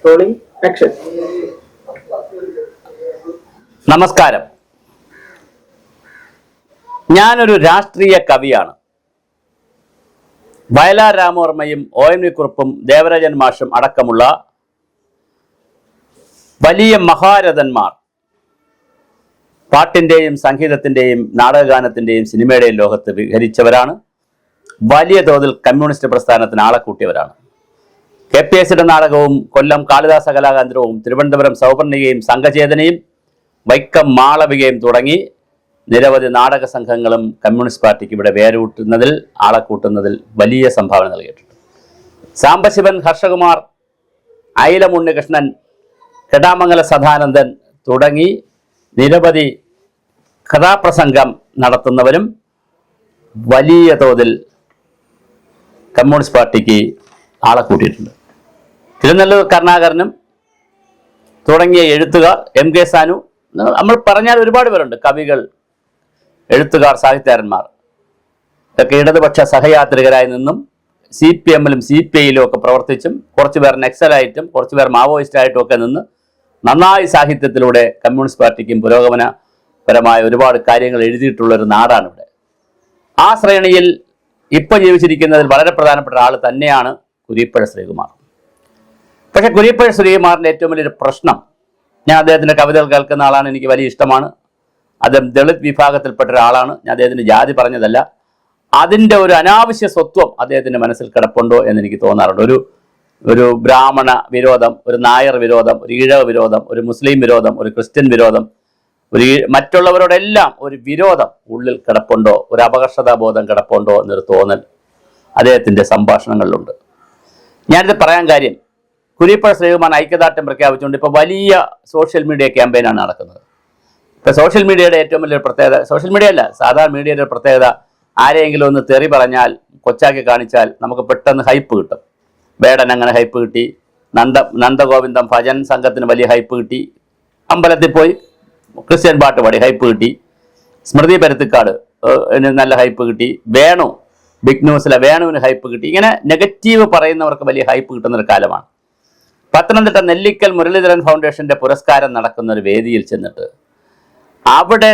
Rolling action. നമസ്കാരം. ഞാനൊരു രാഷ്ട്രീയ കവിയാണ്. വയലാർ രാമവർമ്മയും ONV കുറുപ്പും ദേവരാജൻ മാഷും അടക്കമുള്ള വലിയ മഹാരഥന്മാർ പാട്ടിൻ്റെയും സംഗീതത്തിൻ്റെയും നാടകഗാനത്തിൻ്റെയും സിനിമയുടെയും ലോകത്ത് വിഹരിച്ചവരാണ്. വലിയ തോതിൽ കമ്മ്യൂണിസ്റ്റ് പ്രസ്ഥാനത്തിന് ആളെ കൂട്ടിയവരാണ്. KPSയുടെ നാടകവും കൊല്ലം കാളിദാസ കലാകേന്ദ്രവും തിരുവനന്തപുരം സൗപർണികയും സംഘചേതനയും വൈക്കം മാളവികയും തുടങ്ങി നിരവധി നാടക സംഘങ്ങളും കമ്മ്യൂണിസ്റ്റ് പാർട്ടിക്ക് ഇവിടെ വേരൂട്ടുന്നതിൽ ആളെ കൂട്ടുന്നതിൽ വലിയ സംഭാവന നൽകിയിട്ടുണ്ട്. സാംബശിവൻ, ഹർഷകുമാർ, അയിലം ഉണ്ണികൃഷ്ണൻ, കെടാമംഗല സദാനന്ദൻ തുടങ്ങി നിരവധി കഥാപ്രസംഗം നടത്തുന്നവരും വലിയ തോതിൽ കമ്മ്യൂണിസ്റ്റ് പാർട്ടിക്ക് ആളെ കൂട്ടിയിട്ടുണ്ട്. തിരുനെല്ലൂർ കരുണാകരനും തുടങ്ങിയ എഴുത്തുകാർ, MK സാനു, നമ്മൾ പറഞ്ഞാൽ ഒരുപാട് പേരുണ്ട്. കവികൾ, എഴുത്തുകാർ, സാഹിത്യകാരന്മാർ ഒക്കെ ഇടതുപക്ഷ സഹയാത്രികരായി നിന്നും CPMലും CPIയിലും ഒക്കെ പ്രവർത്തിച്ചും കുറച്ചുപേർ നക്സലായിട്ടും കുറച്ചുപേർ മാവോയിസ്റ്റായിട്ടും ഒക്കെ നിന്ന് നന്നായി സാഹിത്യത്തിലൂടെ കമ്മ്യൂണിസ്റ്റ് പാർട്ടിക്കും പുരോഗമനപരമായ ഒരുപാട് കാര്യങ്ങൾ എഴുതിയിട്ടുള്ളൊരു നാടാണ് ഇവിടെ. ആ ശ്രേണിയിൽ ഇപ്പോൾ ജീവിച്ചിരിക്കുന്നതിൽ വളരെ പ്രധാനപ്പെട്ട ആൾ തന്നെയാണ് കുരീപ്പുഴ ശ്രീകുമാർ. പക്ഷേ കുരീപ്പുഴ ശ്രീകുമാറിൻ്റെ ഏറ്റവും വലിയൊരു പ്രശ്നം, ഞാൻ അദ്ദേഹത്തിൻ്റെ കവിതകൾ കേൾക്കുന്ന ആളാണ്, എനിക്ക് വലിയ ഇഷ്ടമാണ്. അദ്ദേഹം ദളിത് വിഭാഗത്തിൽപ്പെട്ട ഒരാളാണ്. ഞാൻ അദ്ദേഹത്തിൻ്റെ ജാതി പറഞ്ഞതല്ല. അതിൻ്റെ ഒരു അനാവശ്യ സ്വത്വം അദ്ദേഹത്തിൻ്റെ മനസ്സിൽ കിടപ്പുണ്ടോ എന്ന് എനിക്ക് തോന്നാറുണ്ട്. ഒരു ബ്രാഹ്മണ വിരോധം, ഒരു നായർ വിരോധം, ഒരു ഈഴവ വിരോധം, ഒരു മുസ്ലിം വിരോധം, ഒരു ക്രിസ്ത്യൻ വിരോധം, മറ്റുള്ളവരോടെല്ലാം ഒരു വിരോധം ഉള്ളിൽ കിടപ്പുണ്ടോ, ഒരു അപകർഷതാബോധം കിടപ്പുണ്ടോ എന്നൊരു തോന്നൽ അദ്ദേഹത്തിൻ്റെ സംഭാഷണങ്ങളിലുണ്ട്. ഞാനിത് പറയാൻ കാര്യം, കുരീപ്പുഴ ശ്രീകുമാർ ഐക്യദാർഢ്യം പ്രഖ്യാപിച്ചുകൊണ്ട് ഇപ്പോൾ വലിയ സോഷ്യൽ മീഡിയ ക്യാമ്പയിനാണ് നടക്കുന്നത്. ഇപ്പോൾ സോഷ്യൽ മീഡിയയുടെ ഏറ്റവും വലിയൊരു പ്രത്യേകത, സോഷ്യൽ മീഡിയ അല്ല, സാധാരണ മീഡിയയുടെ ഒരു പ്രത്യേകത, ആരെങ്കിലും ഒന്ന് തെറി പറഞ്ഞാൽ, കൊച്ചാക്കി കാണിച്ചാൽ നമുക്ക് പെട്ടെന്ന് ഹൈപ്പ് കിട്ടും. വേടൻ അങ്ങനെ ഹൈപ്പ് കിട്ടി, നന്ദഗോവിന്ദം ഭജൻ സംഘത്തിന് വലിയ ഹൈപ്പ് കിട്ടി, അമ്പലത്തിൽ പോയി ക്രിസ്ത്യൻ പാട്ട് പാടി ഹൈപ്പ് കിട്ടി, സ്മൃതി പരുത്തിക്കാട് നല്ല ഹൈപ്പ് കിട്ടി, വേണു ബിഗ് ന്യൂസിലെ വേണുവിന് ഹൈപ്പ് കിട്ടി. ഇങ്ങനെ നെഗറ്റീവ് പറയുന്നവർക്ക് വലിയ ഹൈപ്പ് കിട്ടുന്നൊരു കാലമാണ്. പത്തനംതിട്ട നെല്ലിക്കൽ മുരളീധരൻ ഫൗണ്ടേഷൻ്റെ പുരസ്കാരം നടക്കുന്ന ഒരു വേദിയിൽ ചെന്നിട്ട് അവിടെ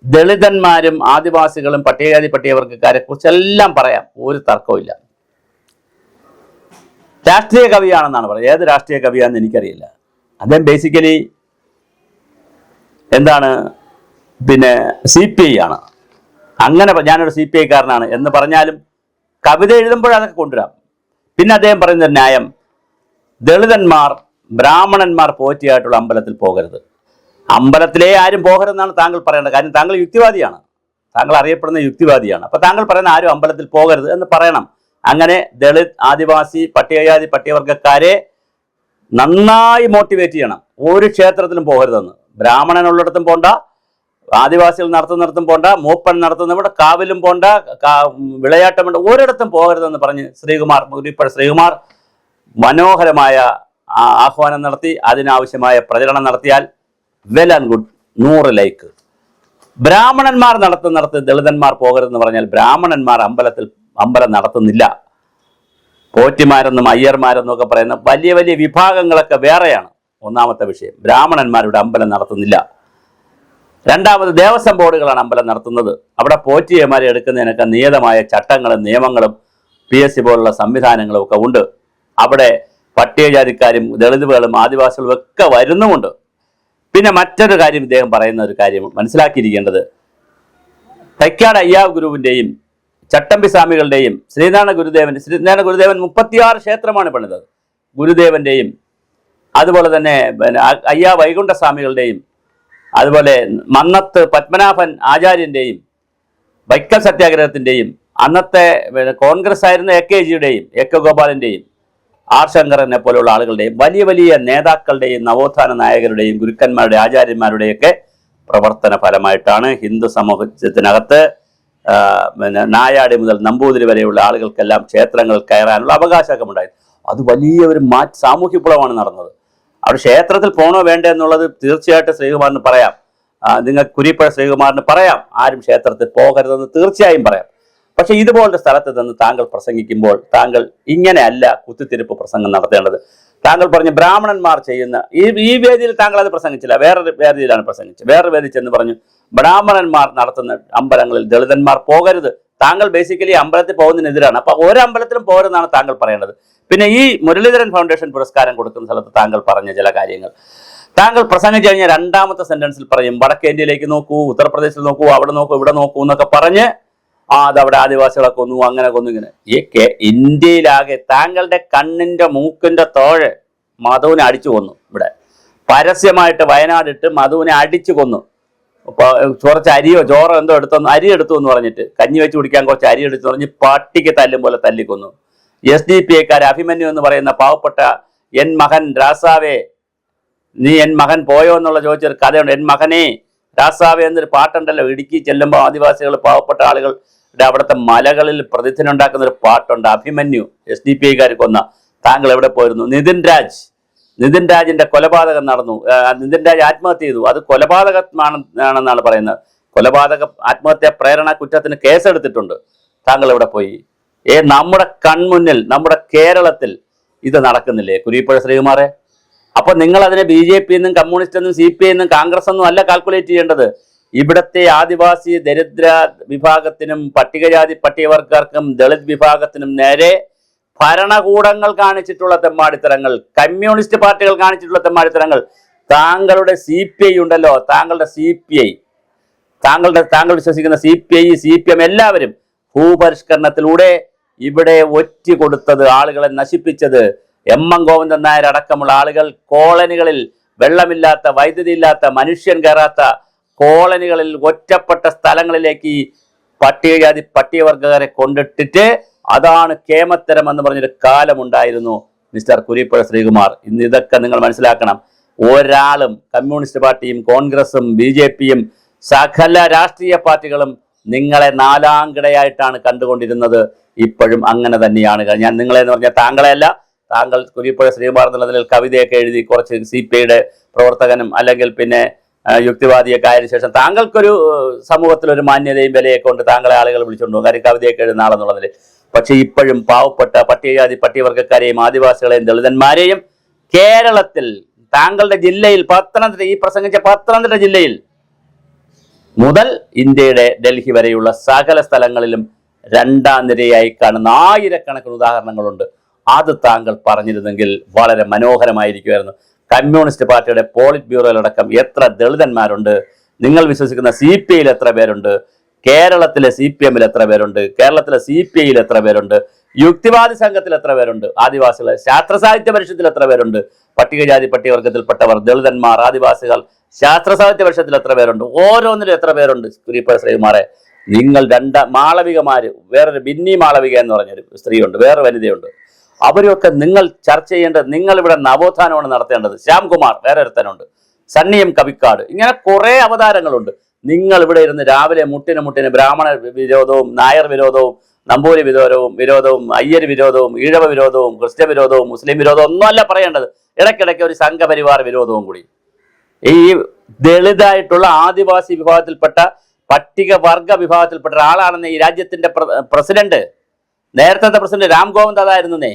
ദളിതന്മാരും ആദിവാസികളും പട്ടികജാതി പട്ടികവർഗക്കാരെ കുറിച്ചെല്ലാം പറയാം, ഒരു തർക്കവുമില്ല. രാഷ്ട്രീയ കവിയാണെന്നാണ് പറയുന്നത്. ഏത് രാഷ്ട്രീയ കവിയാണെന്ന് എനിക്കറിയില്ല. അദ്ദേഹം ബേസിക്കലി എന്താണ്, പിന്നെ CPI ആണ്. അങ്ങനെ ഞാനൊരു CPI കാരനാണ് എന്ന് പറഞ്ഞാലും കവിത എഴുതുമ്പോഴതൊക്കെ കൊണ്ടുവരാം. പിന്നെ അദ്ദേഹം പറയുന്ന ന്യായം, ദളിതന്മാർ ബ്രാഹ്മണന്മാർ പോറ്റിയായിട്ടുള്ള അമ്പലത്തിൽ പോകരുത്. അമ്പലത്തിലേ ആരും പോകരുതെന്നാണ് താങ്കൾ പറയേണ്ടത്. കാര്യം താങ്കൾ യുക്തിവാദിയാണ്, താങ്കൾ അറിയപ്പെടുന്ന യുക്തിവാദിയാണ്. അപ്പോൾ താങ്കൾ പറയുന്ന ആരും അമ്പലത്തിൽ പോകരുത് എന്ന് പറയണം. അങ്ങനെ ദളിത്, ആദിവാസി, പട്ടികജാതി പട്ടികവർഗക്കാരെ നന്നായി മോട്ടിവേറ്റ് ചെയ്യണം. ഒരു ക്ഷേത്രത്തിലും പോകരുതെന്ന്. ബ്രാഹ്മണനുള്ളിടത്തും പോണ്ട, ആദിവാസികൾ നടത്തുന്നിടത്തും പോണ്ട, മൂപ്പൻ നടത്തുന്നവിടെ കാവിലും പോണ്ട, വിളയാട്ടം വേണ്ട, ഒരിടത്തും പോകരുതെന്ന് പറഞ്ഞ് കുരീപ്പുഴ ശ്രീകുമാർ മനോഹരമായ ആഹ്വാനം നടത്തി. അതിനാവശ്യമായ പ്രചരണം നടത്തിയാൽ വെൽ ആൻഡ് ഗുഡ്, 100 ലൈക്ക്. ബ്രാഹ്മണന്മാർ നടത്തുന്നിടത്ത് ദളിതന്മാർ പോകരുതെന്ന് പറഞ്ഞാൽ ബ്രാഹ്മണന്മാർ അമ്പലം നടത്തുന്നില്ല. പോറ്റിമാരെന്നും അയ്യർമാരെന്നും ഒക്കെ പറയുന്ന വലിയ വലിയ വിഭാഗങ്ങളൊക്കെ വേറെയാണ്. ഒന്നാമത്തെ വിഷയം, ബ്രാഹ്മണന്മാരുടെ അമ്പലം നടത്തുന്നില്ല. രണ്ടാമത്, ദേവസ്വം ബോർഡുകളാണ് അമ്പലം നടത്തുന്നത്. അവിടെ പോറ്റിയമാരെ എടുക്കുന്നതിനൊക്കെ നിയതമായ ചട്ടങ്ങളും നിയമങ്ങളും PSC പോലുള്ള സംവിധാനങ്ങളും ഒക്കെ ഉണ്ട്. അവിടെ പട്ടികജാതിക്കാരും ദളിതുകളും ആദിവാസികളും ഒക്കെ വരുന്നുമുണ്ട്. പിന്നെ മറ്റൊരു കാര്യം, ഇദ്ദേഹം പറയുന്ന ഒരു കാര്യം മനസ്സിലാക്കിയിരിക്കേണ്ടത്, തൈക്കാട് അയ്യാവ് ഗുരുവിൻ്റെയും ചട്ടമ്പി സ്വാമികളുടെയും ശ്രീനാരായണ ഗുരുദേവൻ 36 ക്ഷേത്രമാണ് പണിതത്. ഗുരുദേവൻ്റെയും അതുപോലെ തന്നെ അയ്യാ വൈകുണ്ഠ സ്വാമികളുടെയും അതുപോലെ മന്നത്ത് പത്മനാഭൻ ആചാര്യൻ്റെയും വൈക്കം സത്യാഗ്രഹത്തിൻ്റെയും അന്നത്തെ കോൺഗ്രസ് ആയിരുന്ന AKജിയുടെയും AK ഗോപാലിൻ്റെയും R ശങ്കരനെ പോലെയുള്ള ആളുകളുടെയും വലിയ വലിയ നേതാക്കളുടെയും നവോത്ഥാന നായകരുടെയും ഗുരുക്കന്മാരുടെ ആചാര്യന്മാരുടെയൊക്കെ പ്രവർത്തന ഫലമായിട്ടാണ് ഹിന്ദു സമൂഹത്തിനകത്ത് നായാടി മുതൽ നമ്പൂതിരി വരെയുള്ള ആളുകൾക്കെല്ലാം ക്ഷേത്രങ്ങൾ കയറാനുള്ള അവകാശമൊക്കെ ഉണ്ടായത്. അത് വലിയ ഒരു സാമൂഹ്യ വിപ്ലവമാണ് നടന്നത്. അവിടെ ക്ഷേത്രത്തിൽ പോകണോ വേണ്ടേ എന്നുള്ളത് തീർച്ചയായിട്ടും ശ്രീകുമാറിന് പറയാം. നിങ്ങൾ കുരീപ്പുഴ ശ്രീകുമാറിന് പറയാം, ആരും ക്ഷേത്രത്തിൽ പോകരുതെന്ന് തീർച്ചയായും പറയാം. പക്ഷെ ഇതുപോലൊരു സ്ഥലത്ത് നിന്ന് താങ്കൾ പ്രസംഗിക്കുമ്പോൾ താങ്കൾ ഇങ്ങനെയല്ല കുത്തിത്തിരിപ്പ് പ്രസംഗം നടത്തേണ്ടത്. താങ്കൾ പറഞ്ഞു ബ്രാഹ്മണന്മാർ ചെയ്യുന്ന ഈ വേദിയിൽ താങ്കൾ അത് പ്രസംഗിച്ചില്ല, വേറൊരു വേദിയിലാണ് പ്രസംഗിച്ചത്. വേറൊരു വേദി ചെന്ന് പറഞ്ഞു ബ്രാഹ്മണന്മാർ നടത്തുന്ന അമ്പലങ്ങളിൽ ദളിതന്മാർ പോകരുത്. താങ്കൾ ബേസിക്കലി അമ്പലത്തിൽ പോകുന്നതിനെതിരാണ്. അപ്പൊ ഒരമ്പലത്തിലും പോരെന്നാണ് താങ്കൾ പറയേണ്ടത്. പിന്നെ ഈ മുരളീധരൻ ഫൗണ്ടേഷൻ പുരസ്കാരം കൊടുക്കുന്ന സ്ഥലത്ത് താങ്കൾ പറഞ്ഞ ചില കാര്യങ്ങൾ താങ്കൾ പ്രസംഗിച്ചു കഴിഞ്ഞാൽ രണ്ടാമത്തെ സെന്റൻസിൽ പറയും വടക്കേന്ത്യയിലേക്ക് നോക്കൂ, ഉത്തർപ്രദേശിൽ നോക്കൂ, അവിടെ നോക്കൂ, ഇവിടെ നോക്കൂ എന്നൊക്കെ പറഞ്ഞ് അതവിടെ ആദിവാസികളെ കൊന്നു, അങ്ങനെ കൊന്നു, ഇങ്ങനെ. ഇന്ത്യയിലാകെ താങ്കളുടെ കണ്ണിന്റെ മൂക്കിന്റെ തോഴ് മധുവിനെ അടിച്ചു കൊന്നു. ഇവിടെ പരസ്യമായിട്ട് വയനാടിട്ട് മധുവിനെ അടിച്ചു കൊന്നു. കുറച്ച് അരിയോ ചോറോ എന്തോ അരി എടുത്തു എന്ന് പറഞ്ഞിട്ട് കഞ്ഞി വെച്ച് കുടിക്കാൻ കുറച്ച് അരി എടുത്തു പറഞ്ഞ് പട്ടിക്ക് തല്ലും പോലെ തല്ലിക്കൊന്നു. SDPIക്കാർ അഭിമന്യു എന്ന് പറയുന്ന പാവപ്പെട്ട എൻ മകൻ രാസാവേ നീ എൻ മകൻ പോയോ എന്നുള്ള ചോദിച്ചൊരു കഥയുണ്ട്. എൻ മകനെ രാസാവേ എന്നൊരു പാട്ടുണ്ടല്ലോ. ഇടുക്കി ചെല്ലുമ്പോൾ ആദിവാസികൾ പാവപ്പെട്ട ആളുകളുടെ അവിടുത്തെ മലകളിൽ പ്രതിദിനുണ്ടാക്കുന്ന ഒരു പാട്ടുണ്ട്. അഭിമന്യു SDPIക്കാർ കൊന്ന. താങ്കൾ എവിടെ പോയിരുന്നു? നിതിൻ രാജിന്റെ കൊലപാതകം നടന്നു. നിതിൻ രാജ് ആത്മഹത്യ ചെയ്തു. അത് കൊലപാതകമാണെന്നാണ് പറയുന്നത്. ആത്മഹത്യാ പ്രേരണ കുറ്റത്തിന് കേസെടുത്തിട്ടുണ്ട്. താങ്കൾ എവിടെ പോയി? നമ്മുടെ കൺമുന്നിൽ നമ്മുടെ കേരളത്തിൽ ഇത് നടക്കുന്നില്ലേ കുരീപ്പുഴ ശ്രീകുമാറെ? അപ്പൊ നിങ്ങൾ അതിനെ BJP എന്നും കമ്മ്യൂണിസ്റ്റ് എന്നും CPI എന്നും കോൺഗ്രസ് ഒന്നും അല്ല കാൽക്കുലേറ്റ് ചെയ്യേണ്ടത്. ഇവിടത്തെ ആദിവാസി ദരിദ്ര വിഭാഗത്തിനും പട്ടികജാതി പട്ടികവർഗക്കാർക്കും ദളിത് വിഭാഗത്തിനും നേരെ ഭരണകൂടങ്ങൾ കാണിച്ചിട്ടുള്ള തെമ്മാടിത്തരങ്ങൾ, കമ്മ്യൂണിസ്റ്റ് പാർട്ടികൾ കാണിച്ചിട്ടുള്ള തെമ്മാടിത്തരങ്ങൾ, താങ്കളുടെ CPI ഉണ്ടല്ലോ, താങ്കളുടെ CPI, താങ്കൾ വിശ്വസിക്കുന്ന CPI CPM എല്ലാവരും ഭൂപരിഷ്കരണത്തിലൂടെ ഇവിടെ ഒറ്റ കൊടുത്തത്, ആളുകളെ നശിപ്പിച്ചത്, M.M. ഗോവിന്ദൻ നായർ അടക്കമുള്ള ആളുകൾ കോളനികളിൽ വെള്ളമില്ലാത്ത, വൈദ്യുതി ഇല്ലാത്ത, മനുഷ്യൻ കയറാത്ത കോളനികളിൽ ഒറ്റപ്പെട്ട സ്ഥലങ്ങളിലേക്ക് ഈ പട്ടികജാതി പട്ടികവർഗക്കാരെ കൊണ്ടിട്ടിട്ട് അതാണ് കേമത്തരം എന്ന് പറഞ്ഞൊരു കാലമുണ്ടായിരുന്നു മിസ്റ്റർ കുരീപ്പുഴ ശ്രീകുമാർ. ഇന്ന് ഇതൊക്കെ നിങ്ങൾ മനസ്സിലാക്കണം. ഒരാളും കമ്മ്യൂണിസ്റ്റ് പാർട്ടിയും കോൺഗ്രസും BJPയും സകല രാഷ്ട്രീയ പാർട്ടികളും നിങ്ങളെ നാലാംകിടയായിട്ടാണ് കണ്ടുകൊണ്ടിരുന്നത്. ഇപ്പോഴും അങ്ങനെ തന്നെയാണ്. ഞാൻ നിങ്ങളെ എന്ന് പറഞ്ഞാൽ താങ്കളെയല്ല, താങ്കൾ കുരീപ്പുഴ ശ്രീകുമാർ എന്നുള്ളതിൽ കവിതയൊക്കെ എഴുതി കുറച്ച് CPIയുടെ പ്രവർത്തകനും അല്ലെങ്കിൽ പിന്നെ യുക്തിവാദിയൊക്കെ ആയതിനു ശേഷം താങ്കൾക്കൊരു സമൂഹത്തിലൊരു മാന്യതയും വിലയൊക്കെ കൊണ്ട് താങ്കളെ ആളുകൾ വിളിച്ചുകൊണ്ടു കാര്യം കവിതയൊക്കെ എഴുതുന്ന ആളെന്നുള്ളതിൽ. പക്ഷെ ഇപ്പോഴും പാവപ്പെട്ട പട്ടികജാതി പട്ടികവർഗക്കാരെയും ആദിവാസികളെയും ദളിതന്മാരെയും കേരളത്തിൽ താങ്കളുടെ ജില്ലയിൽ ഈ പ്രസംഗിച്ച പത്തനംതിട്ട ജില്ലയിൽ മുതൽ ഇന്ത്യയുടെ ഡൽഹി വരെയുള്ള സകല സ്ഥലങ്ങളിലും രണ്ടാം നിരയായി കാണുന്ന ആയിരക്കണക്കിന് ഉദാഹരണങ്ങളുണ്ട്. അത് താങ്കൾ പറഞ്ഞിരുന്നെങ്കിൽ വളരെ മനോഹരമായിരിക്കുമായിരുന്നു. കമ്മ്യൂണിസ്റ്റ് പാർട്ടിയുടെ പോളിറ്റ് ബ്യൂറോയിലടക്കം എത്ര ദളിതന്മാരുണ്ട്? നിങ്ങൾ വിശ്വസിക്കുന്ന CPIയിൽ എത്ര പേരുണ്ട്? കേരളത്തിലെ CPMൽ എത്ര പേരുണ്ട്? കേരളത്തിലെ CPIയിൽ എത്ര പേരുണ്ട്? യുക്തിവാദി സംഘത്തിൽ എത്ര പേരുണ്ട്? ആദിവാസികൾ ശാസ്ത്ര സാഹിത്യ പരിഷത്തിൽ എത്ര പേരുണ്ട്? പട്ടികജാതി പട്ടികവർഗത്തിൽപ്പെട്ടവർ, ദളിതന്മാർ, ആദിവാസികൾ ശാസ്ത്ര സാഹിത്യ പരിഷത്തിൽ എത്ര പേരുണ്ട്? ഓരോന്നിലും എത്ര പേരുണ്ട്? കുരീപ്പുഴ ശ്രീകുമാറെ, നിങ്ങൾ മാളവികമാര്, വേറൊരു ബിന്നി മാളവിക എന്ന് പറഞ്ഞൊരു സ്ത്രീയുണ്ട്, വേറെ വനിതയുണ്ട്. അവരൊക്കെ നിങ്ങൾ ചർച്ച ചെയ്യേണ്ടത്. നിങ്ങൾ ഇവിടെ നവോത്ഥാനമാണ് നടത്തേണ്ടത്. ശ്യാംകുമാർ വേറെ ഒരുത്തനുണ്ട്, സണ്ണിയം കവിക്കാട്, ഇങ്ങനെ കുറെ അവതാരങ്ങളുണ്ട്. നിങ്ങൾ ഇവിടെ ഇരുന്ന് രാവിലെ മുട്ടിന് ബ്രാഹ്മണ വിരോധവും നായർ വിരോധവും നമ്പൂരി വിരോധവും അയ്യർ വിരോധവും ഈഴവ വിരോധവും ക്രിസ്ത്യൻ വിരോധവും മുസ്ലിം വിരോധവും ഒന്നുമല്ല പറയേണ്ടത്. ഇടയ്ക്കിടയ്ക്ക് ഒരു സംഘപരിവാർ വിരോധവും കൂടി. ഈ ദളിതായിട്ടുള്ള ആദിവാസി വിഭാഗത്തിൽപ്പെട്ട പട്ടികവർഗ വിഭാഗത്തിൽപ്പെട്ട ഒരാളാണെന്ന് ഈ രാജ്യത്തിന്റെ പ്രസിഡന്റ്, നേരത്തെ പ്രസിഡന്റ് രാം കോവിന്ദ് അതായിരുന്നേ.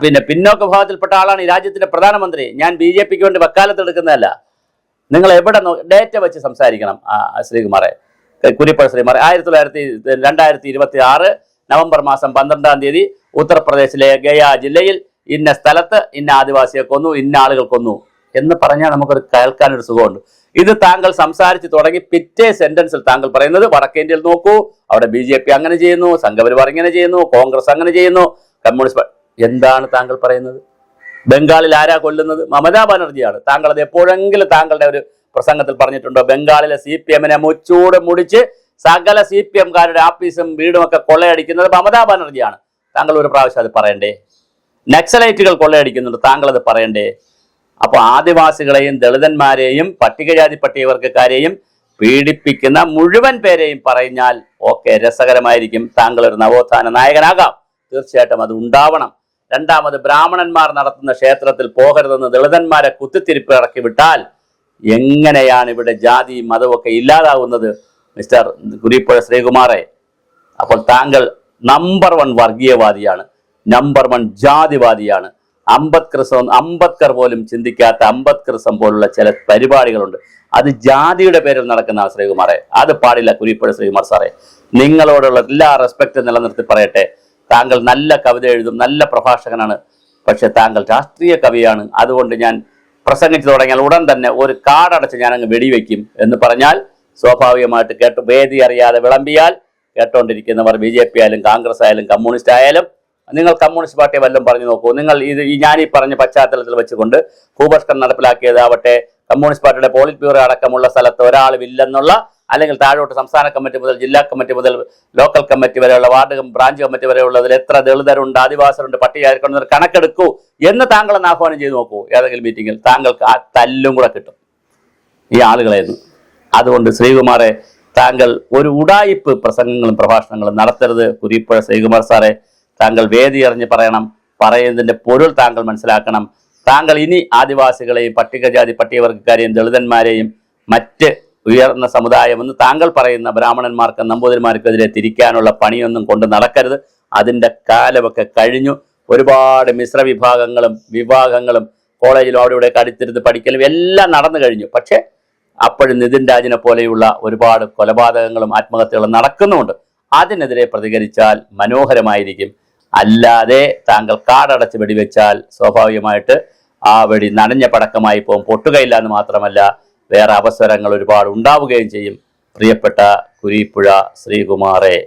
പിന്നെ പിന്നോക്ക വിഭാഗത്തിൽപ്പെട്ട ആളാണ് ഈ രാജ്യത്തിന്റെ പ്രധാനമന്ത്രി. ഞാൻ BJPക്ക് വേണ്ടി വക്കാലത്ത് എടുക്കുന്നതല്ല. നിങ്ങൾ എവിടെ ഡേറ്റ വെച്ച് സംസാരിക്കണം. ശ്രീകുമാറെ, കുരീപ്പുഴ ശ്രീകുമാറെ, 2026 നവംബർ മാസം 12-ാം തീയതി ഉത്തർപ്രദേശിലെ ഗയ ജില്ലയിൽ ഇന്ന സ്ഥലത്ത് ഇന്ന ആദിവാസിയെ കൊന്നു, ഇന്ന ആളുകൾ കൊന്നു എന്ന് പറഞ്ഞാൽ നമുക്കൊരു കേൾക്കാനൊരു സുഖമുണ്ട്. ഇത് താങ്കൾ സംസാരിച്ച് തുടങ്ങി പിറ്റേ സെന്റൻസിൽ താങ്കൾ പറയുന്നത് വടക്കേന്ത്യയിൽ നോക്കൂ, അവിടെ BJP അങ്ങനെ ചെയ്യുന്നു, സംഘപരിവാർ ഇങ്ങനെ ചെയ്യുന്നു, കോൺഗ്രസ് അങ്ങനെ ചെയ്യുന്നു, കമ്മ്യൂണിസ്റ്റ്. എന്താണ് താങ്കൾ പറയുന്നത്? ബംഗാളിൽ ആരാ കൊല്ലുന്നത്? മമതാ ബാനർജിയാണ്. താങ്കൾ അത് എപ്പോഴെങ്കിലും താങ്കളുടെ ഒരു പ്രസംഗത്തിൽ പറഞ്ഞിട്ടുണ്ടോ? ബംഗാളിലെ CPMനെ മുച്ചൂട് മുടിച്ച് സകല CPMകാരുടെ ആഫീസും വീടും ഒക്കെ കൊള്ളയടിക്കുന്നത് മമതാ ബാനർജിയാണ്. താങ്കൾ ഒരു പ്രാവശ്യം അത് പറയണ്ടേ? നക്സലൈറ്റുകൾ കൊള്ളയടിക്കുന്നുണ്ട്, താങ്കൾ അത് പറയണ്ടേ? അപ്പോൾ ആദിവാസികളെയും ദളിതന്മാരെയും പട്ടികജാതി പട്ടികവർഗക്കാരെയും പീഡിപ്പിക്കുന്ന മുഴുവൻ പേരെയും പറഞ്ഞാൽ ഓക്കെ, രസകരമായിരിക്കും. താങ്കൾ ഒരു നവോത്ഥാന നായകനാകാം, തീർച്ചയായിട്ടും അത് ഉണ്ടാവണം. രണ്ടാമത്, ബ്രാഹ്മണന്മാർ നടത്തുന്ന ക്ഷേത്രത്തിൽ പോകരുതെന്ന് ദളിതന്മാരെ കുത്തിത്തിരിപ്പ് ഇറക്കി വിട്ടാൽ എങ്ങനെയാണ് ഇവിടെ ജാതി മതമൊക്കെ ഇല്ലാതാവുന്നത്? മിസ്റ്റർ കുരീപ്പുഴ ശ്രീകുമാറെ, അപ്പോൾ താങ്കൾ നമ്പർ 1 വർഗീയവാദിയാണ്, നമ്പർ 1 ജാതിവാദിയാണ്. അംബേദ്കർ പോലും ചിന്തിക്കാത്ത അംബേദ്കറിസം പോലുള്ള ചില പരിപാടികളുണ്ട്. അത് ജാതിയുടെ പേരിൽ നടക്കുന്ന ശ്രീകുമാറെ, അത് പാടില്ല. കുരിപ്പുഴ ശ്രീകുമാർ സാറേ, നിങ്ങളോടുള്ള എല്ലാ റെസ്പെക്ട് നിലനിർത്തി പറയട്ടെ, താങ്കൾ നല്ല കവിത എഴുതും, നല്ല പ്രഭാഷകനാണ്. പക്ഷെ താങ്കൾ രാഷ്ട്രീയ കവിയാണ്. അതുകൊണ്ട് ഞാൻ പ്രസംഗിച്ചു തുടങ്ങിയാൽ ഉടൻ തന്നെ ഒരു കാടടച്ച് ഞാൻ അങ്ങ് വെടിവെക്കും എന്ന് പറഞ്ഞാൽ സ്വാഭാവികമായിട്ട് വേദി അറിയാതെ വിളമ്പിയാൽ കേട്ടോണ്ടിരിക്കുന്നവർ BJP ആയാലും കോൺഗ്രസ് ആയാലും കമ്മ്യൂണിസ്റ്റ് ആയാലും, നിങ്ങൾ കമ്മ്യൂണിസ്റ്റ് പാർട്ടിയെ വല്ലതും പറഞ്ഞു നോക്കൂ. നിങ്ങൾ ഞാൻ ഈ പറഞ്ഞ പശ്ചാത്തലത്തിൽ വെച്ചുകൊണ്ട് ഭൂപരിഷ്കരണം നടപ്പിലാക്കിയതാവട്ടെ, കമ്മ്യൂണിസ്റ്റ് പാർട്ടിയുടെ പോളിറ്റ് ബ്യൂറോ അടക്കമുള്ള സ്ഥലത്ത് ഒരാളും ഇല്ലെന്നുള്ള, അല്ലെങ്കിൽ താഴോട്ട് സംസ്ഥാന കമ്മിറ്റി മുതൽ ജില്ലാ കമ്മിറ്റി മുതൽ ലോക്കൽ കമ്മിറ്റി വരെയുള്ള വാർഡ് ബ്രാഞ്ച് കമ്മിറ്റി വരെയുള്ളതിൽ എത്ര ദളിതരുണ്ട്, ആദിവാസികളുണ്ട്, പട്ടികജാതിക്കാരുണ്ട് കണക്കെടുക്കൂ എന്ന് താങ്കളൊന്ന് ആഹ്വാനം ചെയ്ത് നോക്കൂ. ഏതെങ്കിലും മീറ്റിങ്ങിൽ താങ്കൾക്ക് ആ തല്ലും കൂടെ കിട്ടും ഈ ആളുകളെന്ന്. അതുകൊണ്ട് ശ്രീകുമാറെ, താങ്കൾ ഒരു ഉടായിപ്പ് പ്രസംഗങ്ങളും പ്രഭാഷണങ്ങളും നടത്തരുത്. കുരിപ്പുഴ ശ്രീകുമാർ സാറെ, താങ്കൾ വേദി അറിഞ്ഞ് പറയണം. പറയുന്നതിന്റെ പൊരുൾ താങ്കൾ മനസ്സിലാക്കണം. താങ്കൾ ഇനി ആദിവാസികളെയും പട്ടികജാതി പട്ടികവർഗക്കാരെയും ദളിതന്മാരെയും മറ്റ് ഉയർന്ന സമുദായമെന്ന് താങ്കൾ പറയുന്ന ബ്രാഹ്മണന്മാർക്കും നമ്പൂതിരിമാർക്കെതിരെ തിരിക്കാനുള്ള പണിയൊന്നും കൊണ്ട് നടക്കരുത്. അതിൻ്റെ കാലമൊക്കെ കഴിഞ്ഞു. ഒരുപാട് മിശ്ര വിഭാഗങ്ങളും കോളേജിലും അവിടെ ഇവിടെ അടുത്തിരുന്ന് പഠിക്കലും എല്ലാം നടന്നു കഴിഞ്ഞു. പക്ഷേ അപ്പോഴും നിതിൻ രാജിനെ പോലെയുള്ള ഒരുപാട് കൊലപാതകങ്ങളും ആത്മഹത്യകളും നടക്കുന്നുമുണ്ട്. അതിനെതിരെ പ്രതികരിച്ചാൽ മനോഹരമായിരിക്കും. അല്ലാതെ താങ്കൾ കാടടച്ച് വെടിവെച്ചാൽ സ്വാഭാവികമായിട്ട് ആ വെടി നനഞ്ഞ പടക്കമായി പോകും. പൊട്ടുകയില്ല എന്ന് മാത്രമല്ല, വേറെ അവസരങ്ങൾ ഒരുപാട് ഉണ്ടാവുകയും ചെയ്യും. പ്രിയപ്പെട്ട കുരിപ്പുഴ ശ്രീകുമാറെ.